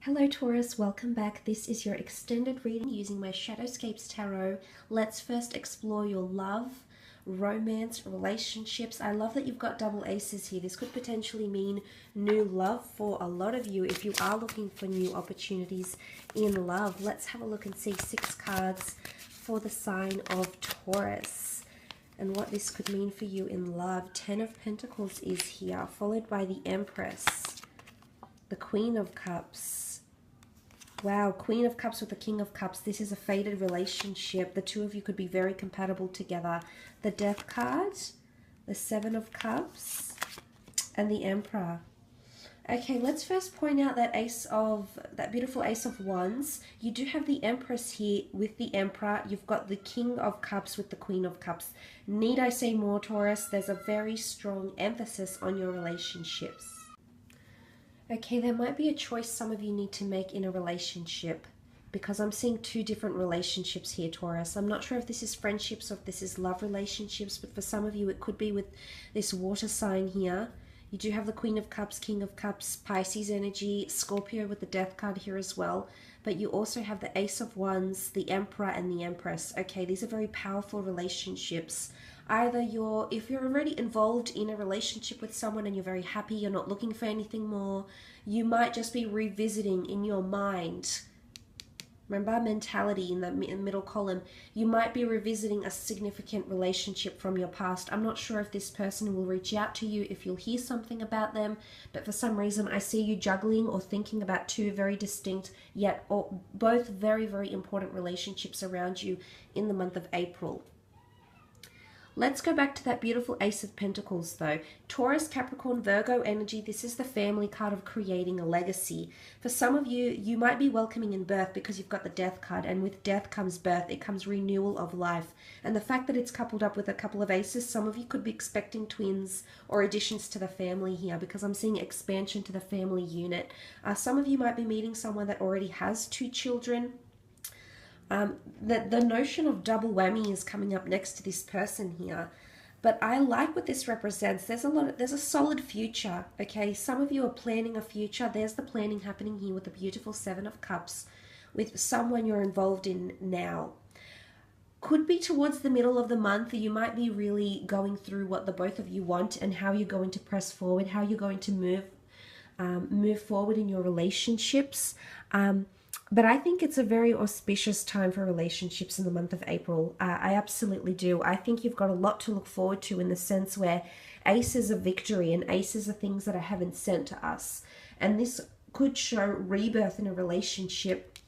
Hello Taurus, welcome back. This is your extended reading using my Shadowscapes Tarot. Let's first explore your love, romance, relationships. I love that you've got double aces here. This could potentially mean new love for a lot of you if you are looking for new opportunities in love. Let's have a look and see 6 cards for the sign of Taurus and what this could mean for you in love. 10 of Pentacles is here, followed by the Empress, the Queen of Cups. Wow, Queen of Cups with the King of Cups. This is a fated relationship. The two of you could be very compatible together. The Death card, the 7 of Cups, and the Emperor. Okay, let's first point out that that beautiful Ace of Wands. You do have the Empress here with the Emperor. You've got the King of Cups with the Queen of Cups. Need I say more, Taurus? There's a very strong emphasis on your relationships. Okay, there might be a choice some of you need to make in a relationship because I'm seeing 2 different relationships here, Taurus. I'm not sure if this is friendships or if this is love relationships, but for some of you it could be with this water sign here. You do have the Queen of Cups, King of Cups, Pisces energy, Scorpio with the Death card here as well. But you also have the Ace of Wands, the Emperor, and the Empress. Okay, these are very powerful relationships. Either if you're already involved in a relationship with someone and you're very happy, you're not looking for anything more, you might just be revisiting in your mind. Remember, mentality in the middle column. You might be revisiting a significant relationship from your past. I'm not sure if this person will reach out to you, if you'll hear something about them, but for some reason I see you juggling or thinking about 2 very distinct, yet both very, very important relationships around you in the month of April. Let's go back to that beautiful Ace of Pentacles though. Taurus, Capricorn, Virgo energy. This is the family card of creating a legacy. For some of you, you might be welcoming in birth because you've got the Death card, and with death comes birth. It comes renewal of life. And the fact that it's coupled up with a couple of aces, some of you could be expecting twins or additions to the family here because I'm seeing expansion to the family unit. Some of you might be meeting someone that already has 2 children. The notion of double whammy is coming up next to this person here, but I like what this represents. There's a solid future. Okay, some of you are planning a future. There's the planning happening here with the beautiful 7 of Cups with someone you're involved in now. Could be towards the middle of the month. You might be really going through what the both of you want and how you're going to press forward, how you're going to move forward in your relationships. But I think it's a very auspicious time for relationships in the month of April. I absolutely do. I think you've got a lot to look forward to in the sense where aces are victory and aces are things that are heaven sent to us. And this could show rebirth in a relationship.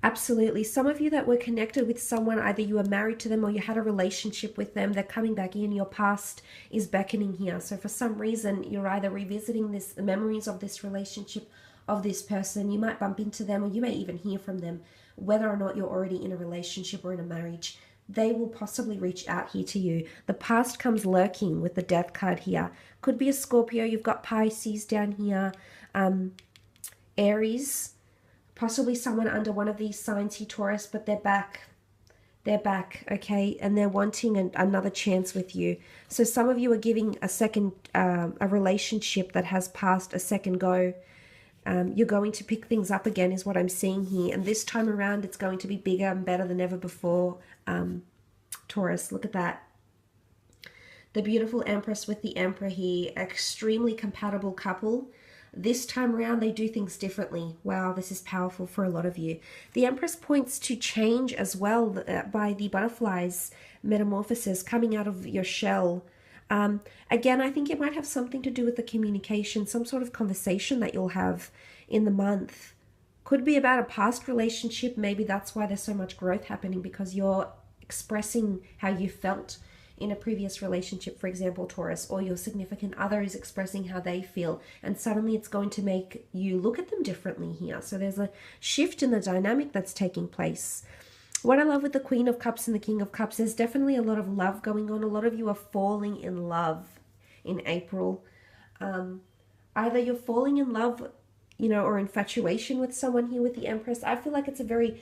Absolutely. Some of you that were connected with someone, either you were married to them or you had a relationship with them, they're coming back in. Your past is beckoning here. So for some reason, you're either revisiting the memories of this relationship, of this person. You might bump into them or you may even hear from them, whether or not you're already in a relationship or in a marriage. They will possibly reach out here to you. The past comes lurking with the Death card here. Could be a Scorpio. You've got Pisces down here, Aries, possibly someone under one of these signs here, Taurus, but they're back. They're back, okay, and they're wanting another chance with you. So some of you are giving a relationship that has passed a second go. You're going to pick things up again is what I'm seeing here. And this time around, it's going to be bigger and better than ever before. Taurus, look at that. The beautiful Empress with the Emperor here. Extremely compatible couple. This time around, they do things differently. Wow, this is powerful for a lot of you. The Empress points to change as well by the butterflies metamorphosis coming out of your shell. Again, I think it might have something to do with the communication, some sort of conversation that you'll have in the month. Could be about a past relationship. Maybe that's why there's so much growth happening, because you're expressing how you felt in a previous relationship, for example, Taurus, or your significant other is expressing how they feel, and suddenly it's going to make you look at them differently here. So there's a shift in the dynamic that's taking place. What I love with the Queen of Cups and the King of Cups, there's definitely a lot of love going on. A lot of you are falling in love in April. Either you're falling in love, or infatuation with someone here with the Empress. I feel like it's a very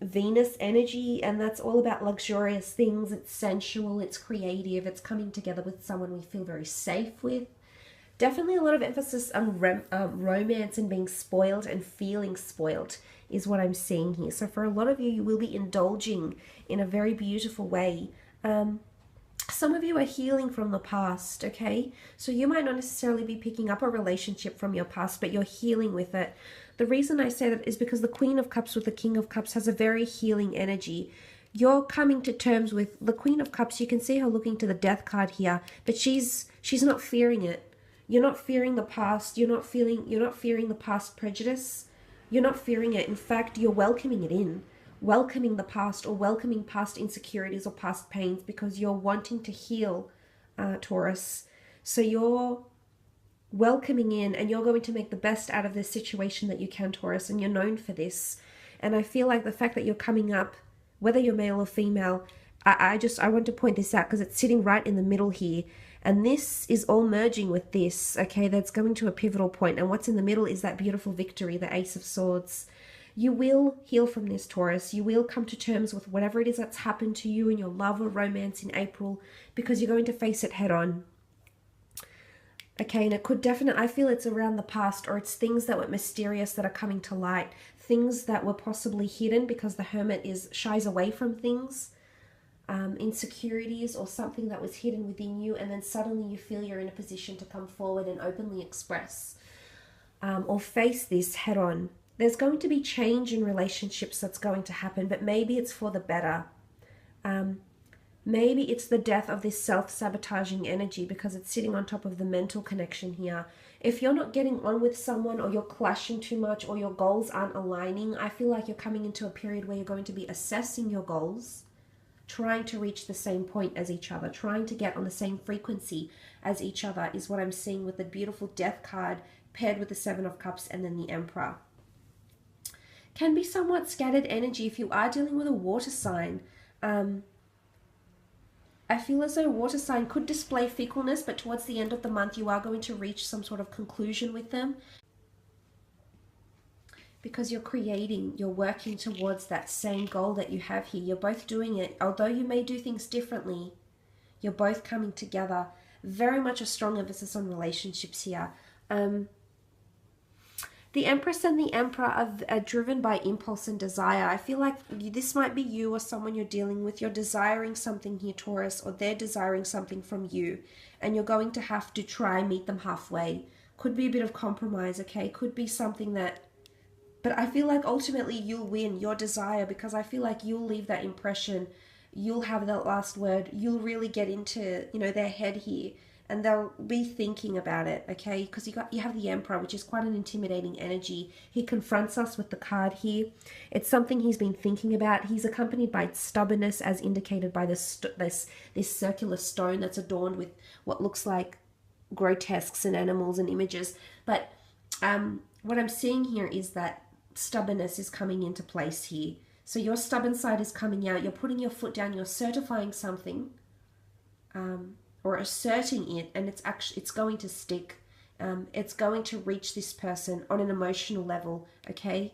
Venus energy, and that's all about luxurious things. It's sensual, it's creative, it's coming together with someone we feel very safe with. Definitely a lot of emphasis on romance and being spoiled and feeling spoiled is what I'm seeing here. So for a lot of you, you will be indulging in a very beautiful way. Some of you are healing from the past, okay? So you might not necessarily be picking up a relationship from your past, but you're healing with it. The reason I say that is because the Queen of Cups with the King of Cups has a very healing energy. You're coming to terms with the Queen of Cups. You can see her looking to the Death card here, but she's not fearing it. You're not fearing the past. You're not fearing the past prejudice. You're not fearing it. In fact, you're welcoming it in. Welcoming the past, or welcoming past insecurities or past pains, because you're wanting to heal, Taurus. So you're welcoming in, and you're going to make the best out of this situation that you can, Taurus, and you're known for this. And I feel like the fact that you're coming up, whether you're male or female, I want to point this out because it's sitting right in the middle here. And this is all merging with this, okay? That's going to a pivotal point. And what's in the middle is that beautiful victory, the Ace of Swords. You will heal from this, Taurus. You will come to terms with whatever it is that's happened to you in your love or romance in April, because you're going to face it head on. Okay, and it could definitely, I feel it's around the past, or it's things that were mysterious that are coming to light. Things that were possibly hidden because the Hermit shies away from things. Insecurities or something that was hidden within you, and then suddenly you feel you're in a position to come forward and openly express or face this head on. There's going to be change in relationships that's going to happen, but maybe it's for the better. Maybe it's the death of this self-sabotaging energy, because it's sitting on top of the mental connection here. If you're not getting on with someone, or you're clashing too much, or your goals aren't aligning, I feel like you're coming into a period where you're going to be assessing your goals, trying to reach the same point as each other, trying to get on the same frequency as each other, is what I'm seeing with the beautiful Death card paired with the Seven of Cups and then the Emperor. Can be somewhat scattered energy if you are dealing with a water sign. I feel as though a water sign could display fickleness, but towards the end of the month you are going to reach some sort of conclusion with them, because you're working towards that same goal that you have here. You're both doing it. Although you may do things differently, you're both coming together. Very much a strong emphasis on relationships here. The Empress and the Emperor are driven by impulse and desire. I feel like this might be you or someone you're dealing with. You're desiring something here, Taurus, or they're desiring something from you, and you're going to have to try and meet them halfway. Could be a bit of compromise, okay? Could be something that... But I feel like ultimately you'll win your desire, because I feel like you'll leave that impression. You'll have that last word. You'll really get into, their head here, and they'll be thinking about it, okay? Because you have the Emperor, which is quite an intimidating energy. He confronts us with the card here. It's something he's been thinking about. He's accompanied by stubbornness, as indicated by this circular stone that's adorned with what looks like grotesques and animals and images. But what I'm seeing here is that stubbornness is coming into place here. So your stubborn side is coming out. You're putting your foot down. You're certifying something, or asserting it, and it's going to stick. It's going to reach this person on an emotional level, okay?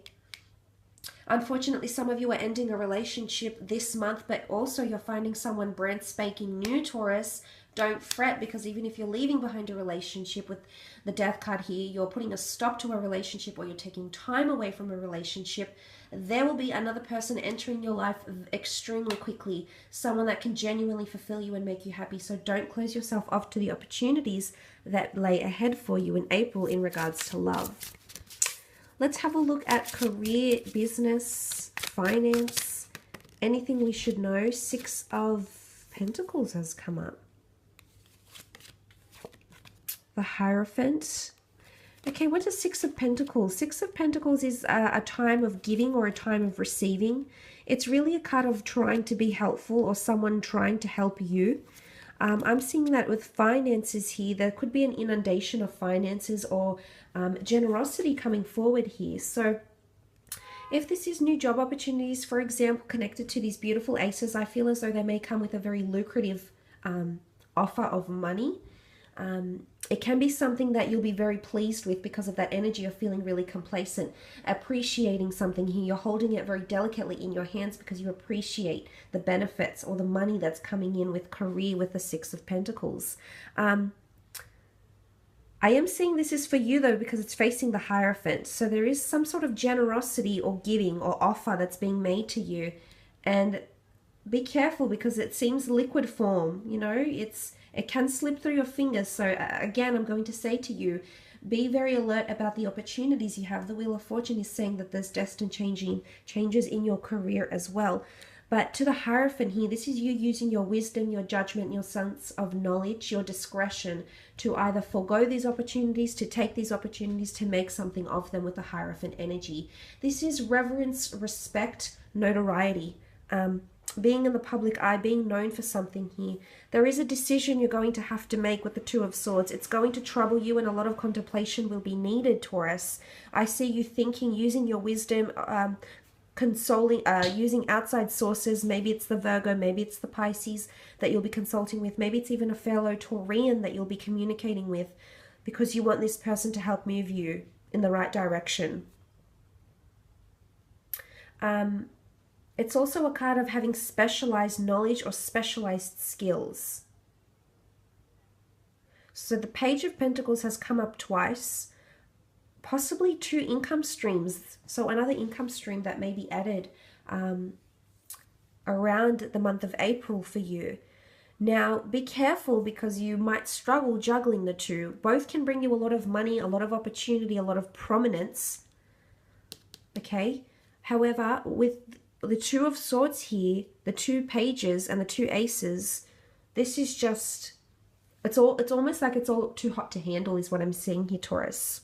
Unfortunately, some of you are ending a relationship this month, but also you're finding someone brand spanking new, Taurus. Don't fret, because even if you're leaving behind a relationship with the Death card here, you're putting a stop to a relationship, or you're taking time away from a relationship, there will be another person entering your life extremely quickly, someone that can genuinely fulfill you and make you happy. So don't close yourself off to the opportunities that lay ahead for you in April in regards to love. Let's have a look at career, business, finance, anything we should know. Six of Pentacles has come up. The Hierophant. Okay, what is Six of Pentacles? Six of Pentacles is a time of giving or a time of receiving. It's really a card of trying to be helpful, or someone trying to help you. I'm seeing that with finances here. There could be an inundation of finances, or generosity coming forward here. So if this is new job opportunities, for example, connected to these beautiful aces, I feel as though they may come with a very lucrative offer of money. It can be something that you'll be very pleased with because of that energy of feeling really complacent, appreciating something here. You're holding it very delicately in your hands because you appreciate the benefits or the money that's coming in with career with the Six of Pentacles. I I am seeing this is for you though, because it's facing the Hierophant. So there is some sort of generosity or giving or offer that's being made to you. And be careful, because it seems liquid form, you know, it can slip through your fingers. So again, I'm going to say to you, be very alert about the opportunities you have. The Wheel of Fortune is saying that there's destined changes in your career as well. But to the Hierophant here, this is you using your wisdom, your judgment, your sense of knowledge, your discretion to either forego these opportunities, to take these opportunities, to make something of them with the Hierophant energy. This is reverence, respect, notoriety. Being in the public eye, being known for something here. There is a decision you're going to have to make with the Two of Swords. It's going to trouble you, and a lot of contemplation will be needed, Taurus. I see you thinking, using your wisdom, consoling, using outside sources. Maybe it's the Virgo, maybe it's the Pisces that you'll be consulting with. Maybe it's even a fellow Taurian that you'll be communicating with, because you want this person to help move you in the right direction. It's also a card of having specialized knowledge or specialized skills. So the Page of Pentacles has come up twice, possibly 2 income streams. So another income stream that may be added around the month of April for you. Now, be careful, because you might struggle juggling the two. Both can bring you a lot of money, a lot of opportunity, a lot of prominence. Okay? However, with the Two of Swords here, the 2 pages and the 2 aces, this is just, it's almost like it's all too hot to handle is what I'm seeing here, Taurus.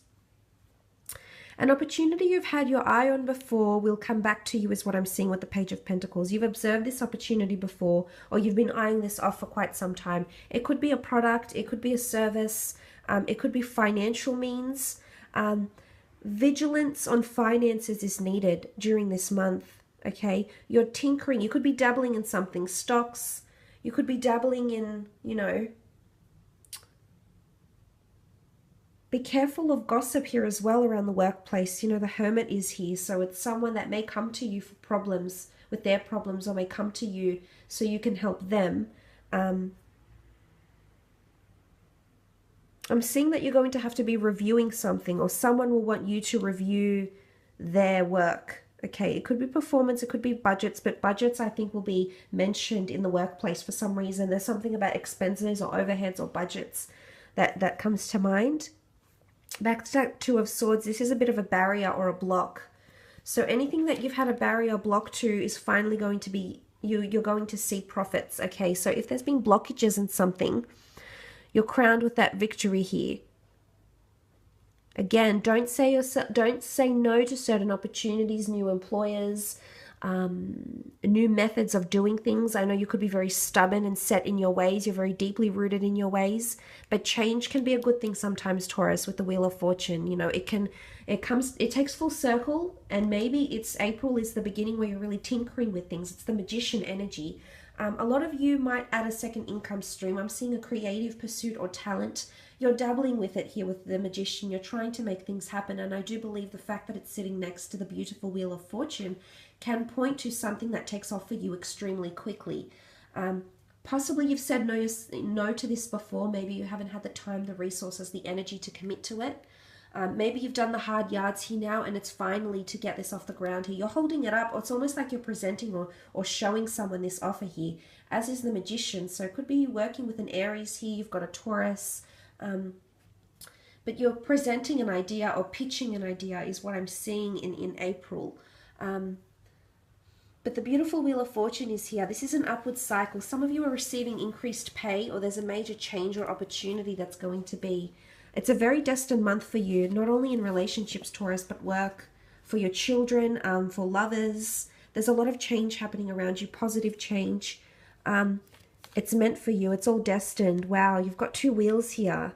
An opportunity you've had your eye on before will come back to you is what I'm seeing with the Page of Pentacles. You've observed this opportunity before, or you've been eyeing this off for quite some time. It could be a product, it could be a service, it could be financial means. Vigilance on finances is needed during this month. Okay, you're tinkering. You could be dabbling in something, stocks. You could be dabbling in, you know. Be careful of gossip here as well around the workplace. You know, the Hermit is here, so it's someone that may come to you for problems with their problems, or may come to you so you can help them. I'm seeing that you're going to have to be reviewing something, or someone will want you to review their work. Okay, it could be performance, it could be budgets, but budgets I think will be mentioned in the workplace for some reason. There's something about expenses or overheads or budgets that comes to mind. Back to that Two of Swords, this is a bit of a barrier or a block. So anything that you've had a barrier or block to is finally going to be, you're going to see profits. Okay, so if there's been blockages in something, you're crowned with that victory here. Again, don't say no to certain opportunities, new employers, new methods of doing things. I know you could be very stubborn and set in your ways. You're very deeply rooted in your ways, but change can be a good thing sometimes, Taurus, with the Wheel of Fortune. You know, it takes full circle, and maybe April is the beginning where you're really tinkering with things. It's the Magician energy. A lot of you might add a second income stream. I'm seeing a creative pursuit or talent. You're dabbling with it here with the Magician. You're trying to make things happen. And I do believe the fact that it's sitting next to the beautiful Wheel of Fortune can point to something that takes off for you extremely quickly. Possibly you've said no to this before. Maybe you haven't had the time, the resources, the energy to commit to it. Maybe you've done the hard yards here now, and it's finally to get this off the ground here. You're holding it up, or it's almost like you're presenting or showing someone this offer here, as is the Magician. So it could be working with an Aries here. You've got a Taurus. But you're presenting an idea or pitching an idea is what I'm seeing in April. But the beautiful Wheel of Fortune is here. This is an upward cycle. Some of you are receiving increased pay, or there's a major change or opportunity that's going to be. It's a very destined month for you, not only in relationships, Taurus, but work, for your children, for lovers. There's a lot of change happening around you, positive change. It's meant for you. It's all destined. Wow, you've got 2 wheels here.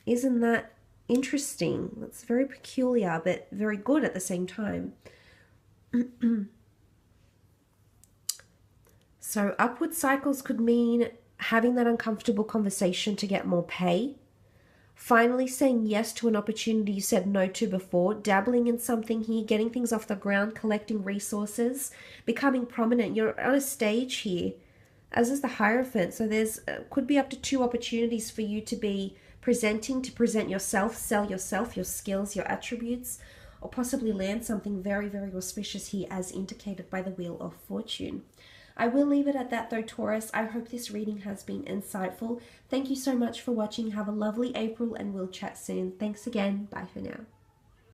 Isn't that interesting? That's very peculiar, but very good at the same time. So upward cycles could mean having that uncomfortable conversation to get more pay. Finally saying yes to an opportunity you said no to before, dabbling in something here, getting things off the ground, collecting resources, becoming prominent. You're on a stage here, as is the Hierophant. So there's could be up to 2 opportunities for you to be presenting to present yourself, sell yourself, your skills, your attributes, or possibly land something very, very auspicious here as indicated by the Wheel of Fortune. I will leave it at that though, Taurus. I hope this reading has been insightful. Thank you so much for watching. Have a lovely April and we'll chat soon. Thanks again. Bye for now.